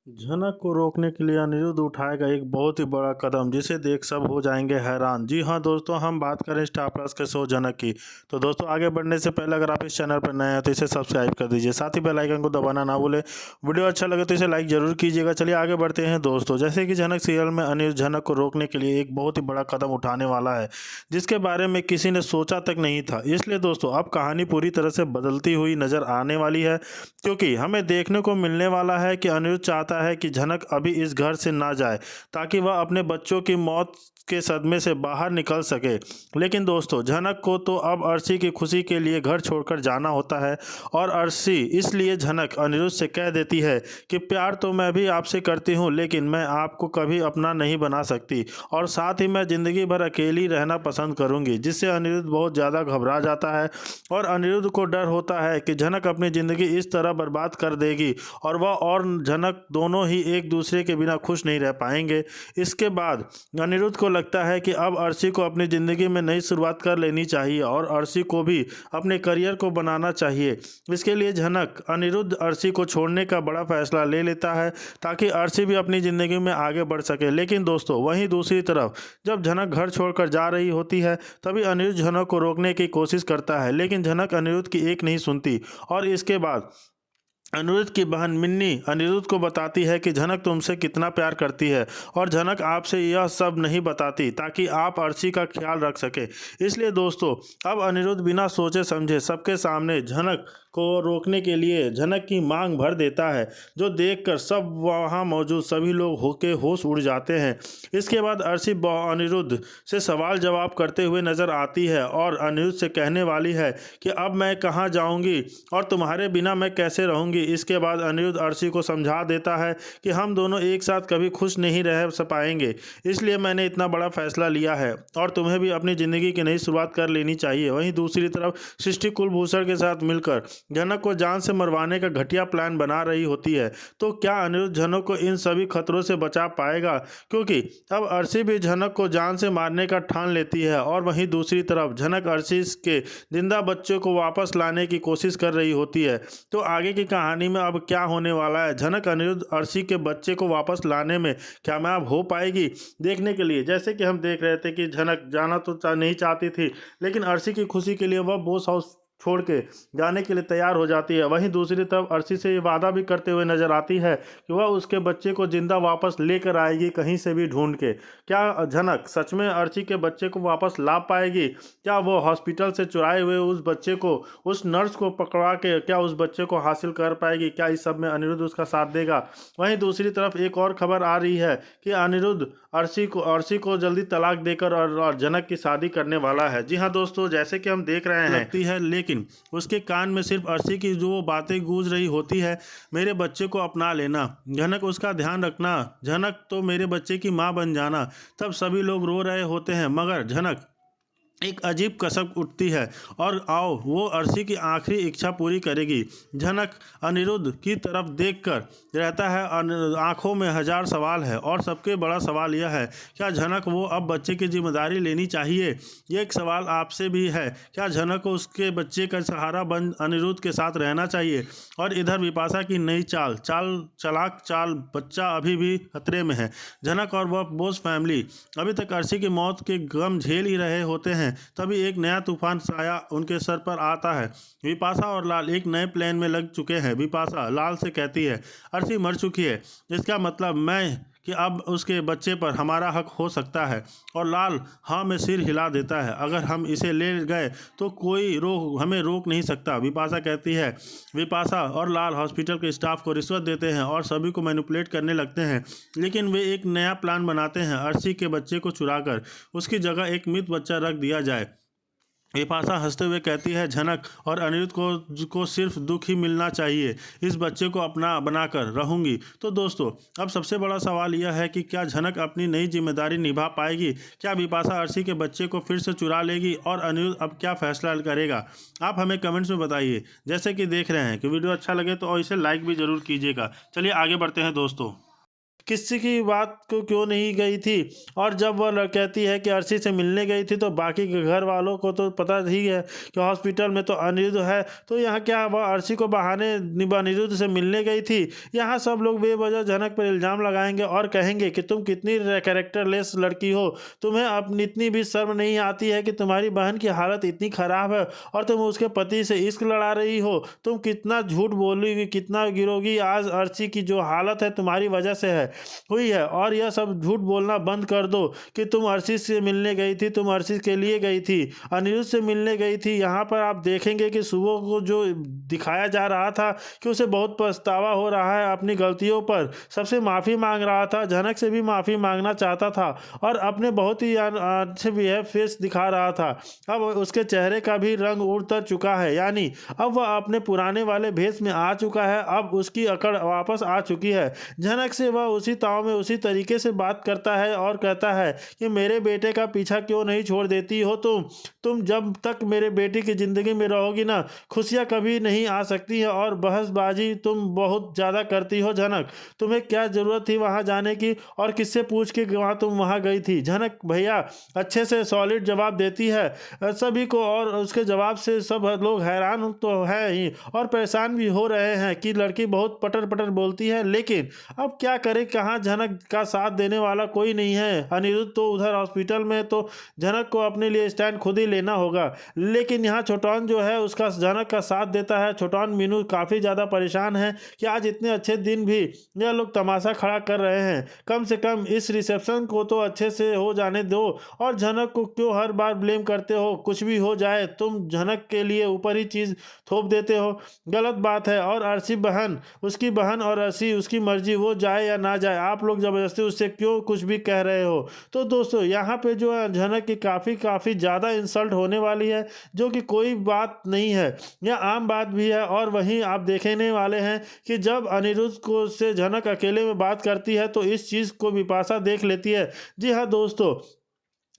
झनक को रोकने के लिए अनिरुद्ध उठाएगा एक बहुत ही बड़ा कदम जिसे देख सब हो जाएंगे हैरान। जी हाँ दोस्तों, हम बात करें स्टार प्लस के शो झनक की। तो दोस्तों आगे बढ़ने से पहले अगर आप इस चैनल पर नए हैं तो इसे सब्सक्राइब कर दीजिए, साथ ही बेल आइकन को दबाना ना भूलें। वीडियो अच्छा लगे तो इसे लाइक जरूर कीजिएगा। चलिए आगे बढ़ते हैं दोस्तों। जैसे कि झनक सीरियल में अनिरुद्ध झनक को रोकने के लिए एक बहुत ही बड़ा कदम उठाने वाला है जिसके बारे में किसी ने सोचा तक नहीं था। इसलिए दोस्तों अब कहानी पूरी तरह से बदलती हुई नजर आने वाली है, क्योंकि हमें देखने को मिलने वाला है कि अनिरुद्ध चाहता है कि झनक अभी इस घर से ना जाए ताकि वह अपने बच्चों की मौत के सदमे से बाहर निकल सके। लेकिन दोस्तों झनक को तो अब अर्शी की खुशी के लिए घर छोड़कर जाना होता है और अर्शी इसलिए झनक अनिरुद्ध से कह देती है कि प्यार तो मैं भी आपसे करती हूँ, लेकिन मैं आपको कभी अपना नहीं बना सकती और साथ ही मैं ज़िंदगी भर अकेली रहना पसंद करूँगी। जिससे अनिरुद्ध बहुत ज़्यादा घबरा जाता है और अनिरुद्ध को डर होता है कि झनक अपनी ज़िंदगी इस तरह बर्बाद कर देगी और वह और झनक दोनों ही एक दूसरे के बिना खुश नहीं रह पाएंगे। इसके बाद अनिरुद्ध को लगता है कि अब अर्शी को अपनी ज़िंदगी में नई शुरुआत कर लेनी चाहिए और अर्शी को भी अपने करियर को बनाना चाहिए। इसके लिए झनक अनिरुद्ध अर्शी को छोड़ने का बड़ा फैसला ले लेता है ताकि अर्शी भी अपनी ज़िंदगी में आगे बढ़ सके। लेकिन दोस्तों वहीं दूसरी तरफ जब झनक घर छोड़कर जा रही होती है तभी अनिरुद्ध झनक को रोकने की कोशिश करता है, लेकिन झनक अनिरुद्ध की एक नहीं सुनती और इसके बाद अनिरुद्ध की बहन मिन्नी अनिरुद्ध को बताती है कि झनक तुमसे कितना प्यार करती है और झनक आपसे यह सब नहीं बताती ताकि आप अर्शी का ख्याल रख सके। इसलिए दोस्तों अब अनिरुद्ध बिना सोचे समझे सबके सामने झनक को रोकने के लिए झनक की मांग भर देता है, जो देखकर सब वहाँ मौजूद सभी लोग होके होश उड़ जाते हैं। इसके बाद अर्शी अनिरुद्ध से सवाल जवाब करते हुए नजर आती है और अनिरुद्ध से कहने वाली है कि अब मैं कहाँ जाऊँगी और तुम्हारे बिना मैं कैसे रहूँगी। इसके बाद अनिरुद्ध अर्शी को समझा देता है कि हम दोनों एक साथ कभी खुश नहीं रह पाएंगे, इसलिए मैंने इतना बड़ा फैसला लिया है और तुम्हें भी अपनी ज़िंदगी की नई शुरुआत कर लेनी चाहिए। वहीं दूसरी तरफ सृष्टि कुलभूषण के साथ मिलकर झनक को जान से मरवाने का घटिया प्लान बना रही होती है। तो क्या अनिरुद्ध झनक को इन सभी खतरों से बचा पाएगा, क्योंकि अब अर्शी भी झनक को जान से मारने का ठान लेती है और वहीं दूसरी तरफ झनक अर्शी के जिंदा बच्चों को वापस लाने की कोशिश कर रही होती है। तो आगे की कहानी में अब क्या होने वाला है, झनक अनिरुद्ध अर्शी के बच्चे को वापस लाने में कामयाब हो पाएगी, देखने के लिए जैसे कि हम देख रहे थे कि झनक जाना तो नहीं चाहती थी, लेकिन अर्शी की खुशी के लिए वह बोस हाउस छोड़ के जाने के लिए तैयार हो जाती है। वहीं दूसरी तरफ अर्शी से ये वादा भी करते हुए नजर आती है कि वह उसके बच्चे को जिंदा वापस लेकर आएगी कहीं से भी ढूंढ के। क्या झनक सच में अर्शी के बच्चे को वापस ला पाएगी? क्या वो हॉस्पिटल से चुराए हुए उस बच्चे को, उस नर्स को पकड़ा के क्या उस बच्चे को हासिल कर पाएगी? क्या इस सब में अनिरुद्ध उसका साथ देगा? वहीं दूसरी तरफ एक और खबर आ रही है कि अनिरुद्ध अर्शी को जल्दी तलाक देकर और झनक की शादी करने वाला है। जी हाँ दोस्तों, जैसे कि हम देख रहे हैं लगती है, लेकिन उसके कान में सिर्फ अर्शी की जो बातें गूंज रही होती है, मेरे बच्चे को अपना लेना, झनक उसका ध्यान रखना, झनक तो मेरे बच्चे की माँ बन जाना। तब सभी लोग रो रहे होते हैं, मगर झनक एक अजीब कसम उठती है और आओ वो अर्शी की आखिरी इच्छा पूरी करेगी। झनक अनिरुद्ध की तरफ देखकर रहता है, आंखों में हजार सवाल है और सबके बड़ा सवाल यह है, क्या झनक वो अब बच्चे की जिम्मेदारी लेनी चाहिए? ये एक सवाल आपसे भी है, क्या झनक को उसके बच्चे का सहारा बन अनिरुद्ध के साथ रहना चाहिए? और इधर विपाशा की नई चलाक चाल, बच्चा अभी भी खतरे में है। झनक और वह बोस फैमिली अभी तक अर्शी की मौत के गम झेल ही रहे होते हैं, तभी एक नया तूफान साया उनके सर पर आता है। विपाशा और लाल एक नए प्लान में लग चुके हैं। विपाशा लाल से कहती है, अर्शी मर चुकी है, इसका मतलब मैं कि अब उसके बच्चे पर हमारा हक हो सकता है। और लाल हाँ में सिर हिला देता है, अगर हम इसे ले गए तो कोई हमें रोक नहीं सकता। विपाशा कहती है। विपाशा और लाल हॉस्पिटल के स्टाफ को रिश्वत देते हैं और सभी को मैनिपुलेट करने लगते हैं, लेकिन वे एक नया प्लान बनाते हैं, अर्शी के बच्चे को चुराकर उसकी जगह एक मृत बच्चा रख दिया जाए। विपाशा हंसते हुए कहती है, झनक और अनिरुद्ध को सिर्फ दुख ही मिलना चाहिए, इस बच्चे को अपना बनाकर रहूंगी। तो दोस्तों अब सबसे बड़ा सवाल यह है कि क्या झनक अपनी नई जिम्मेदारी निभा पाएगी? क्या विपाशा अर्शी के बच्चे को फिर से चुरा लेगी और अनिरुद्ध अब क्या फैसला करेगा? आप हमें कमेंट्स में बताइए। जैसे कि देख रहे हैं कि वीडियो अच्छा लगे तो इसे लाइक भी ज़रूर कीजिएगा। चलिए आगे बढ़ते हैं दोस्तों। किसी की बात को क्यों नहीं गई थी। और जब वह कहती है कि अर्शी से मिलने गई थी तो बाकी के घर वालों को तो पता ही है कि हॉस्पिटल में तो अनिरुद्ध है, तो यहाँ क्या वह अर्शी को बहाने अनिरुद्ध से मिलने गई थी। यहाँ सब लोग बेवजह जनक पर इल्ज़ाम लगाएंगे और कहेंगे कि तुम कितनी कैरेक्टरलेस लड़की हो, तुम्हें अपनी इतनी भी शर्म नहीं आती है कि तुम्हारी बहन की हालत इतनी ख़राब है और तुम उसके पति से इश्क लड़ा रही हो। तुम कितना झूठ बोलोगी, कितना गिरोगी। आज अर्शी की जो हालत है तुम्हारी वजह से हुई है। और यह सब झूठ बोलना बंद कर दो कि तुम अर्शी से मिलने गई थी, तुम अर्शी के लिए गई थी, अनिरुद्ध से मिलने गई थी। यहाँ पर आप देखेंगे कि सुबह को जो दिखाया जा रहा था कि उसे बहुत पछतावा हो रहा है अपनी गलतियों पर, सबसे माफ़ी मांग रहा था, जनक से भी माफ़ी मांगना चाहता था और अपने बहुत ही अच्छे बिहेव फेस दिखा रहा था। अब उसके चेहरे का भी रंग उतर चुका है, यानी अब वह अपने पुराने वाले भेष में आ चुका है। अब उसकी अकड़ वापस आ चुकी है। जनक से वह उसी ताव में उसी तरीके से बात करता है और कहता है कि मेरे बेटे का पीछा क्यों नहीं छोड़ देती हो तुम जब तक मेरे बेटे की ज़िंदगी में रहोगी ना, खुशियाँ कभी नहीं आ सकती है। और बहसबाजी तुम बहुत ज़्यादा करती हो जनक, तुम्हें क्या ज़रूरत थी वहाँ जाने की और किससे पूछ के तुम वहाँ गई थी। जनक भैया अच्छे से सॉलिड जवाब देती है सभी को और उसके जवाब से सब लोग हैरान तो है ही और परेशान भी हो रहे हैं कि लड़की बहुत पटर पटर बोलती है, लेकिन अब क्या करे, कहाँ जनक का साथ देने वाला कोई नहीं है। अनिरुद्ध तो उधर हॉस्पिटल में, तो जनक को अपने लिए स्टैंड खुद ही लेना होगा। लेकिन यहाँ छोटौन जो है उसका जनक का साथ देता है। छोटौन मीनू काफ़ी ज़्यादा परेशान है कि आज इतने अच्छे दिन भी यह लोग तमाशा खड़ा कर रहे हैं, कम से कम इस रिसेप्शन को तो अच्छे से हो जाने दो और जनक को क्यों हर बार ब्लेम करते हो। कुछ भी हो जाए तुम जनक के लिए ऊपर ही चीज़ थोप देते हो, गलत बात है। और अर्शी बहन, उसकी बहन और अर्शी उसकी मर्जी, वो जाए या ना जाए, आप लोग ज़बरदस्ती उससे क्यों कुछ भी कह रहे हो। तो दोस्तों यहाँ पे जो है जनक की काफ़ी ज़्यादा इंसल्ट होने वाली है, जो कि कोई बात नहीं है, यह आम बात भी है। और वहीं आप देखने वाले हैं कि जब अनिरुद्ध को से जनक अकेले में बात करती है तो इस चीज़ को बिपाशा देख लेती है। जी हाँ दोस्तों,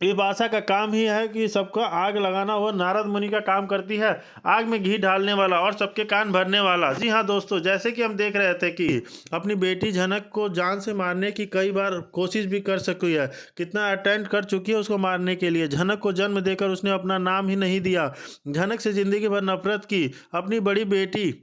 विपाशा का काम ही है कि सबका आग लगाना, वो नारद मुनि का काम करती है, आग में घी डालने वाला और सबके कान भरने वाला। जी हाँ दोस्तों, जैसे कि हम देख रहे थे कि अपनी बेटी जनक को जान से मारने की कई बार कोशिश भी कर चुकी है, कितना अटेम्प्ट कर चुकी है उसको मारने के लिए। जनक को जन्म देकर उसने अपना नाम ही नहीं दिया, जनक से ज़िंदगी भर नफरत की, अपनी बड़ी बेटी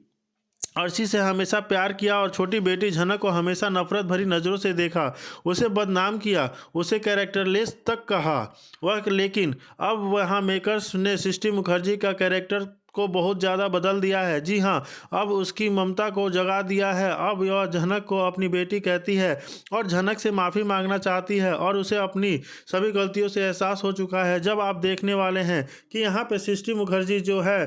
अर्शी से हमेशा प्यार किया और छोटी बेटी झनक को हमेशा नफरत भरी नज़रों से देखा, उसे बदनाम किया, उसे कैरेक्टरलेस तक कहा वह। लेकिन अब वहाँ मेकर्स ने सृष्टि मुखर्जी का कैरेक्टर को बहुत ज़्यादा बदल दिया है। जी हाँ, अब उसकी ममता को जगा दिया है। अब यह झनक को अपनी बेटी कहती है और झनक से माफ़ी मांगना चाहती है और उसे अपनी सभी गलतियों से एहसास हो चुका है। जब आप देखने वाले हैं कि यहाँ पे सृष्टि मुखर्जी जो है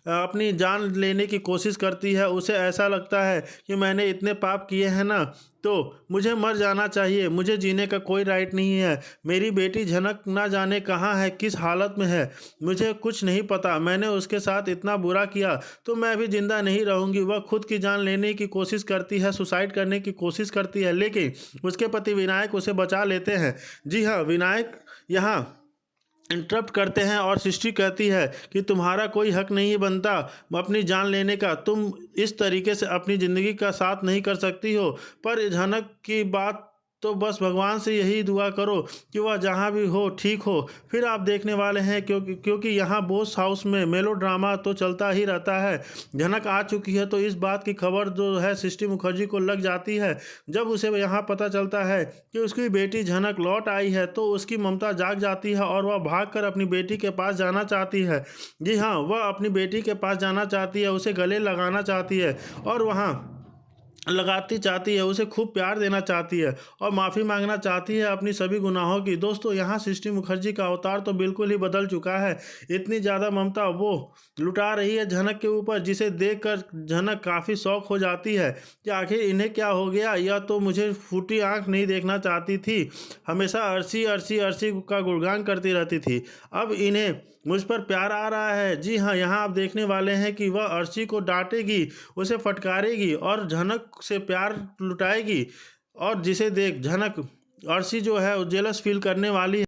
अपनी जान लेने की कोशिश करती है, उसे ऐसा लगता है कि मैंने इतने पाप किए हैं ना, तो मुझे मर जाना चाहिए, मुझे जीने का कोई राइट नहीं है। मेरी बेटी झनक ना जाने कहाँ है, किस हालत में है, मुझे कुछ नहीं पता। मैंने उसके साथ इतना बुरा किया तो मैं भी जिंदा नहीं रहूँगी। वह खुद की जान लेने की कोशिश करती है, सुसाइड करने की कोशिश करती है, लेकिन उसके पति विनायक उसे बचा लेते हैं। जी हाँ, विनायक यहाँ इंटरप्ट करते हैं और सृष्टि कहती है कि तुम्हारा कोई हक नहीं बनता अपनी जान लेने का, तुम इस तरीके से अपनी ज़िंदगी का साथ नहीं कर सकती हो। पर झनक की बात तो बस भगवान से यही दुआ करो कि वह जहाँ भी हो ठीक हो। फिर आप देखने वाले हैं क्योंकि यहाँ बोस हाउस में मेलोड्रामा तो चलता ही रहता है। झनक आ चुकी है तो इस बात की खबर जो है सृष्टि मुखर्जी को लग जाती है। जब उसे यहाँ पता चलता है कि उसकी बेटी झनक लौट आई है तो उसकी ममता जाग जाती है और वह भागकर अपनी बेटी के पास जाना चाहती है। जी हाँ, वह अपनी बेटी के पास जाना चाहती है, उसे गले लगाना चाहती है और वहाँ लगाती चाहती है, उसे खूब प्यार देना चाहती है और माफ़ी मांगना चाहती है अपनी सभी गुनाहों की। दोस्तों यहाँ सृष्टि मुखर्जी का अवतार तो बिल्कुल ही बदल चुका है। इतनी ज़्यादा ममता वो लुटा रही है झनक के ऊपर, जिसे देखकर झनक काफ़ी शौक हो जाती है कि आखिर इन्हें क्या हो गया। यह तो मुझे फूटी आँख नहीं देखना चाहती थी, हमेशा अर्शी अर्शी अर्शी का गुणगान करती रहती थी, अब इन्हें मुझ पर प्यार आ रहा है। जी हाँ, यहाँ आप देखने वाले हैं कि वह अर्शी को डांटेगी, उसे फटकारेगी और झनक से प्यार लुटाएगी और जिसे देख झनक अर्शी जो है जेलस फील करने वाली है।